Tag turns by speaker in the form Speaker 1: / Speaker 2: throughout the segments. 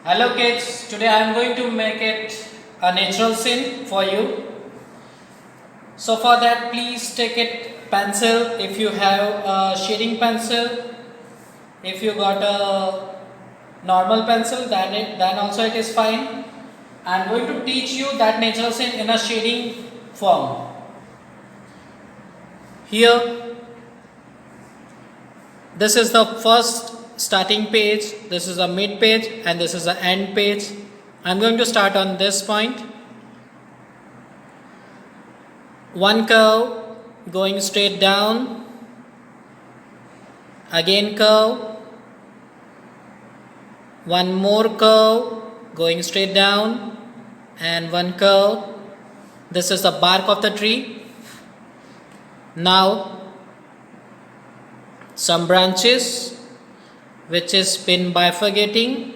Speaker 1: Hello kids, today I am going to make it a natural scene for you. So for that please take it pencil if you have a shading pencil. If you got a normal pencil then also it is fine. I am going to teach you that natural scene in a shading form. Here this is the first starting page, this is a mid page and this is the end page. I am going to start on this point. One curve going straight down, again curve, one more curve going straight down and one curve. This is the bark of the tree. Now some branches which is been bifurcating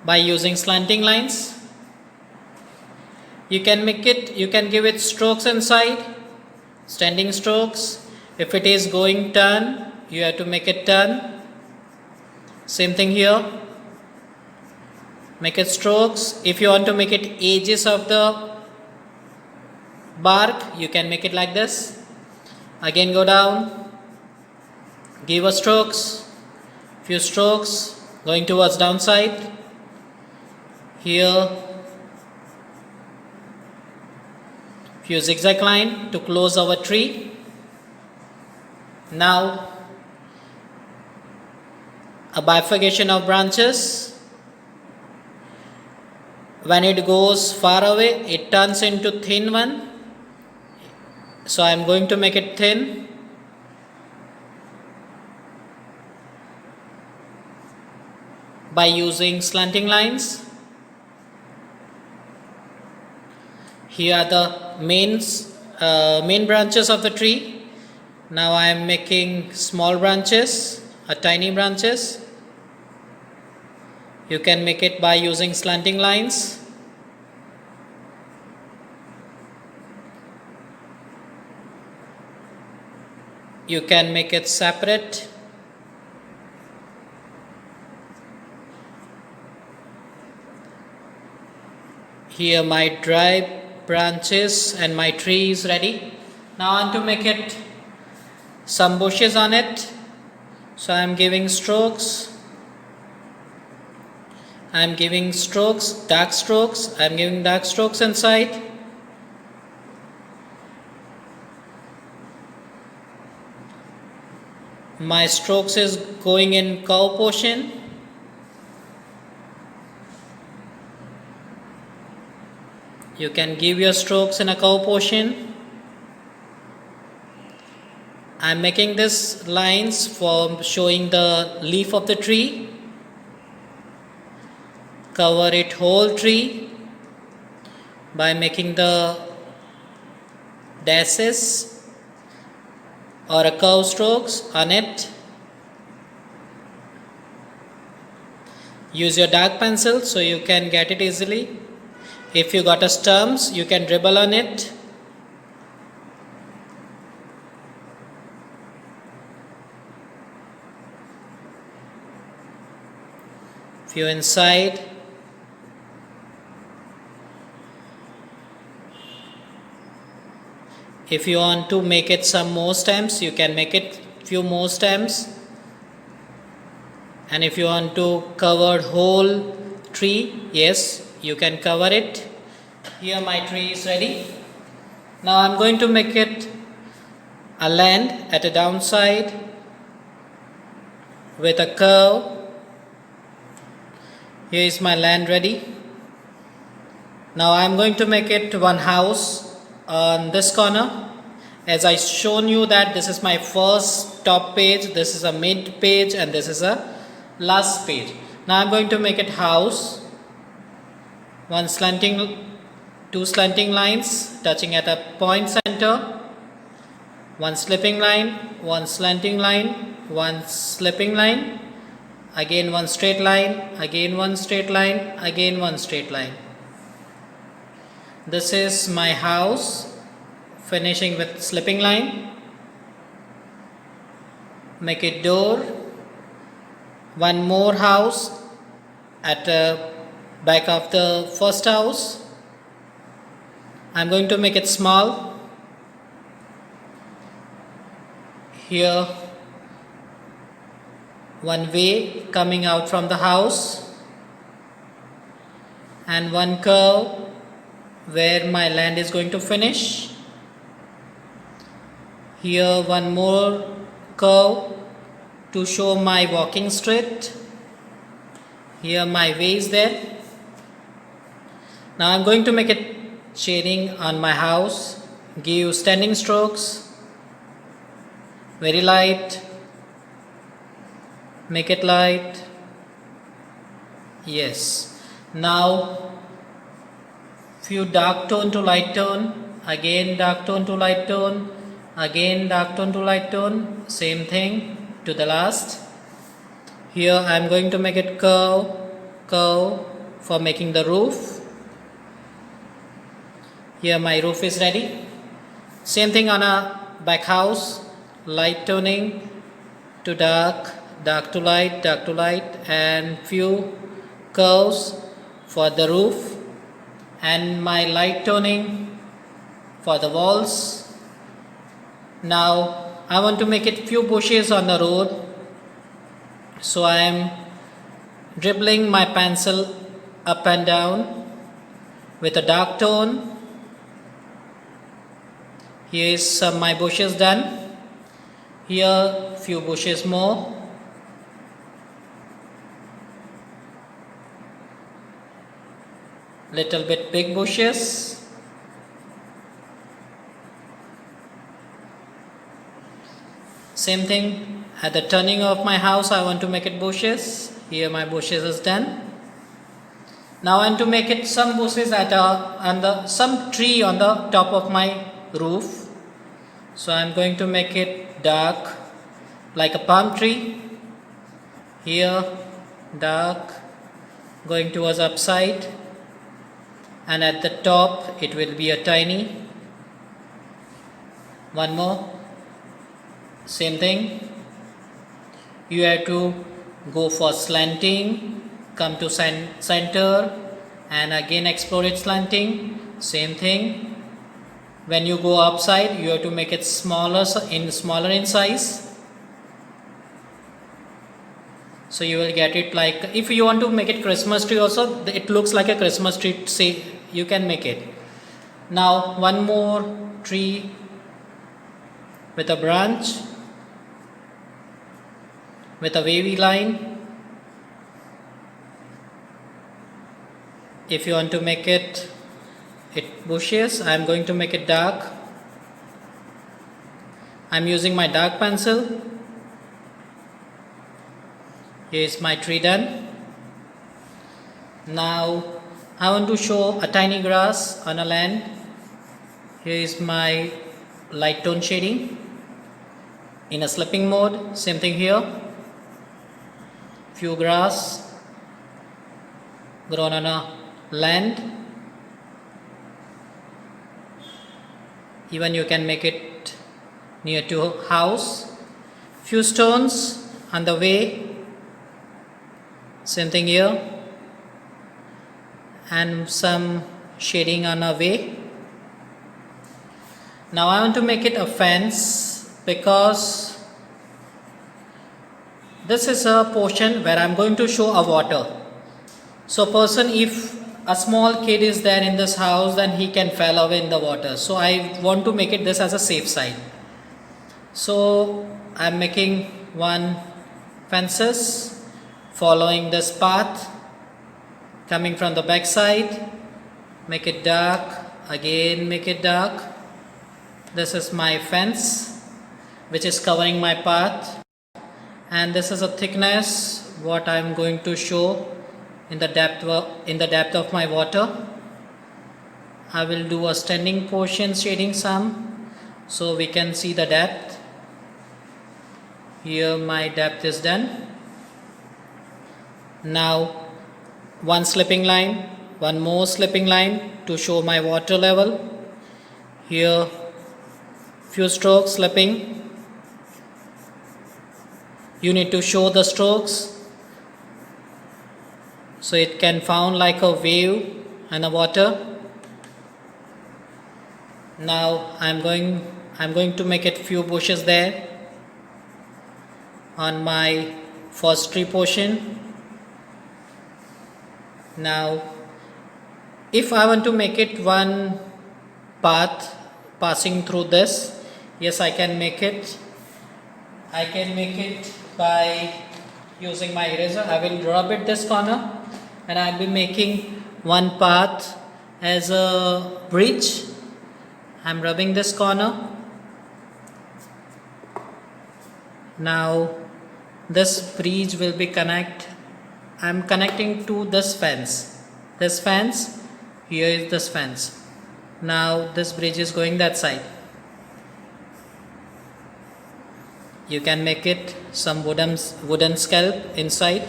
Speaker 1: by using slanting lines. You can give it strokes inside, standing strokes. If it is going turn, you have to make it turn. Same thing here. Make it strokes. If you want to make it edges of the bark, you can make it like this. Again go down. Give a strokes, few strokes going towards downside. Here few zigzag line to close our tree. Now a bifurcation of branches. When it goes far away, it turns into thin one. So I am going to make it thin. By using slanting lines. Here are the main branches of the tree. Now I am making small branches, tiny branches. You can make it by using slanting lines. You can make it separate. Here my dry branches and my tree is ready. Now I want to make it some bushes on it. So I am giving strokes. I am giving strokes, dark strokes. I am giving dark strokes inside. My strokes is going in curve portion. You can give your strokes in a curve portion. I am making this lines for showing the leaf of the tree. Cover it whole tree by making the dashes or a curve strokes on it. Use your dark pencil so you can get it easily. If you got a stumps, you can dribble on it. Few inside. If you want to make it some more stems, you can make it few more stems. And if you want to cover whole tree, yes, you can cover it. Here my tree is ready. Now I am going to make it a land at a downside with a curve. Here is my land ready. Now I am going to make it one house on this corner. As I shown you that this is my first top page, this is a mid page and this is a last page. Now I am going to make it house. Two slanting lines touching at a point center, one slipping line, one slanting line, one slipping line, again one straight line, again one straight line, again one straight line. This is my house, finishing with slipping line. Make it door, one more house at the back of the first house. I'm going to make it small. Here one way coming out from the house and one curve where my land is going to finish. Here one more curve to show my walking street. Here my way is there. Now I'm going to make it shading on my house. Give standing strokes, very light, make it light. Yes. Now few dark tone to light tone, again dark tone to light tone, again dark tone to light tone, same thing to the last. Here I am going to make it curve for making the roof. Here my roof is ready. Same thing on a back house, light toning to dark, dark to light, and few curves for the roof, and my light toning for the walls. Now I want to make it few bushes on the road, so I am dribbling my pencil up and down with a dark tone. Here is my bushes done. Here few bushes more. Little bit big bushes. Same thing at the turning of my house, I want to make it bushes. Here my bushes is done. Now I want to make it some bushes some tree on the top of my roof. So I am going to make it dark like a palm tree. Here dark going towards upside, and at the top it will be a tiny. One more, same thing. You have to go for slanting, come to center, and again explore it slanting. Same thing. When you go upside, you have to make it smaller in size. So you will get it like, if you want to make it Christmas tree also, it looks like a Christmas tree, say you can make it. Now one more tree with a branch, with a wavy line. If you want to make it bushes, I am going to make it dark. I am using my dark pencil. Here is my tree done. Now I want to show a tiny grass on a land. Here is my light tone shading in a slipping mode. Same thing here. Few grass grown on a land. Even you can make it near to a house. Few stones on the way. Same thing here. And some shading on a way. Now I want to make it a fence, because this is a portion where I am going to show a water. So person, if a small kid is there in this house, then he can fall away in the water. So I want to make it this as a safe side. So I am making one fences following this path, coming from the back side. Make it dark, again make it dark. This is my fence which is covering my path, and this is a thickness what I am going to show in the depth of my water. I will do a standing portion shading some, so we can see the depth. Here my depth is done. Now one slipping line, one more slipping line to show my water level. Here few strokes slipping. You need to show the strokes so it can found like a wave in the water. Now I'm going to make it few bushes there on my first tree portion. Now if I want to make it one path passing through this, yes, I can make it. I can make it by using my eraser. I will rub it this corner and I will be making one path as a bridge. I am rubbing this corner. Now this bridge will be I am connecting to this fence. This fence, here is this fence. Now this bridge is going that side. You can make it some wooden scalp inside,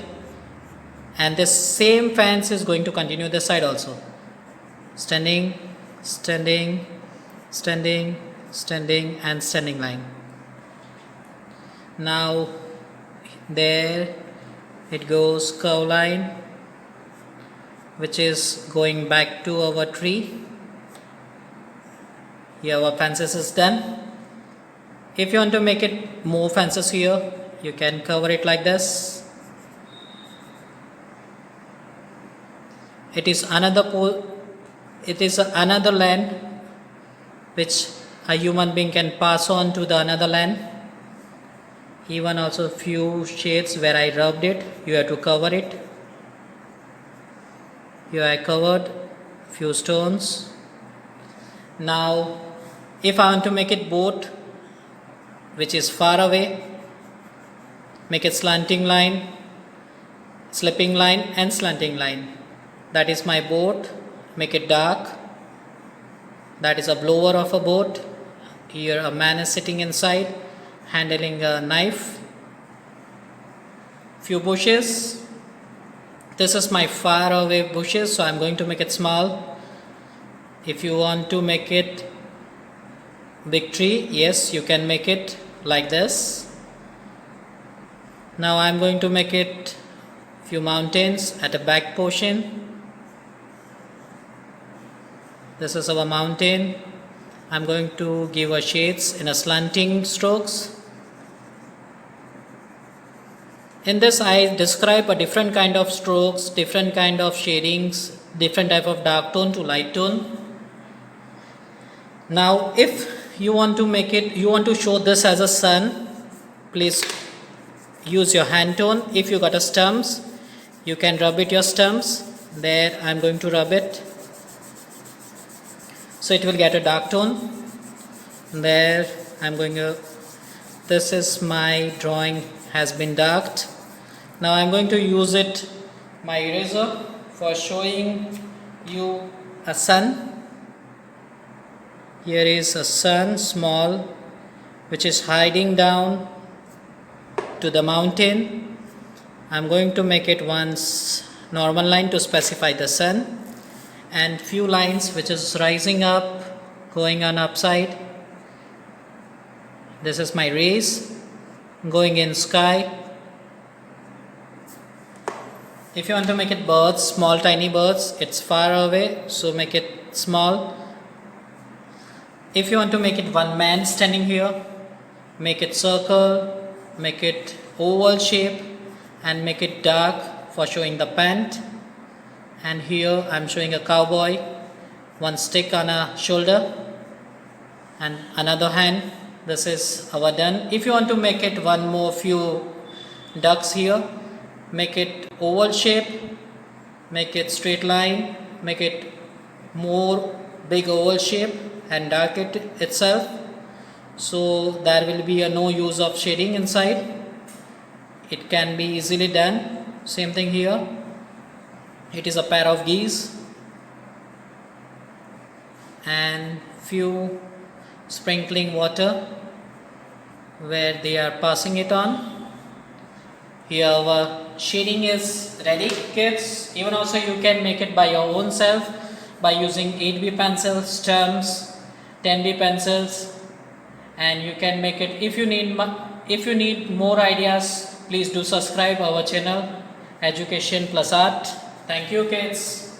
Speaker 1: and this same fence is going to continue this side also. Standing, standing, standing, standing, and standing line. Now there it goes curve line, which is going back to our tree. Here our fences is done. If you want to make it more fences here, you can cover it like this. It is another land which a human being can pass on to the another land. Even also few shades where I rubbed it, you have to cover it. Here I covered few stones. Now if I want to make it boat which is far away, make it slanting line, slipping line, and slanting line. That is my boat. Make it dark. That is a blower of a boat. Here a man is sitting inside handling a knife. Few bushes. This is my far away bushes, so I am going to make it small. If you want to make it big tree, yes, you can make it like this. Now I am going to make it few mountains at the back portion. This is our mountain. I am going to give a shades in a slanting strokes. In this I describe a different kind of strokes, different kind of shadings, different type of dark tone to light tone. Now if you want to make it, you want to show this as a sun, please use your hand tone. If you got a stumps, you can rub it your stumps. There I am going to rub it, so it will get a dark tone. There I am going to, this is my drawing has been darked. Now I am going to use it, my eraser, for showing you a sun. Here is a sun, small, which is hiding down to the mountain. I am going to make it once normal line to specify the sun, and few lines which is rising up, going on upside. This is my rays going in sky. If you want to make it birds, small tiny birds, it's far away, so make it small. If you want to make it one man standing here, make it circle, make it oval shape, and make it dark for showing the pant. And here I am showing a cowboy, one stick on a shoulder and another hand. This is our done. If you want to make it one more few ducks here, make it oval shape, make it straight line, make it more big oval shape, and dark it itself, so there will be no use of shading inside. It can be easily done. Same thing here. It is a pair of geese and few sprinkling water where they are passing it on. Here our shading is ready, kids. Even also you can make it by your own self by using 8B pencils, stumps, 10B pencils, and you can make it. If you need more ideas, please do subscribe our channel Education Plus Art. Thank you, kids.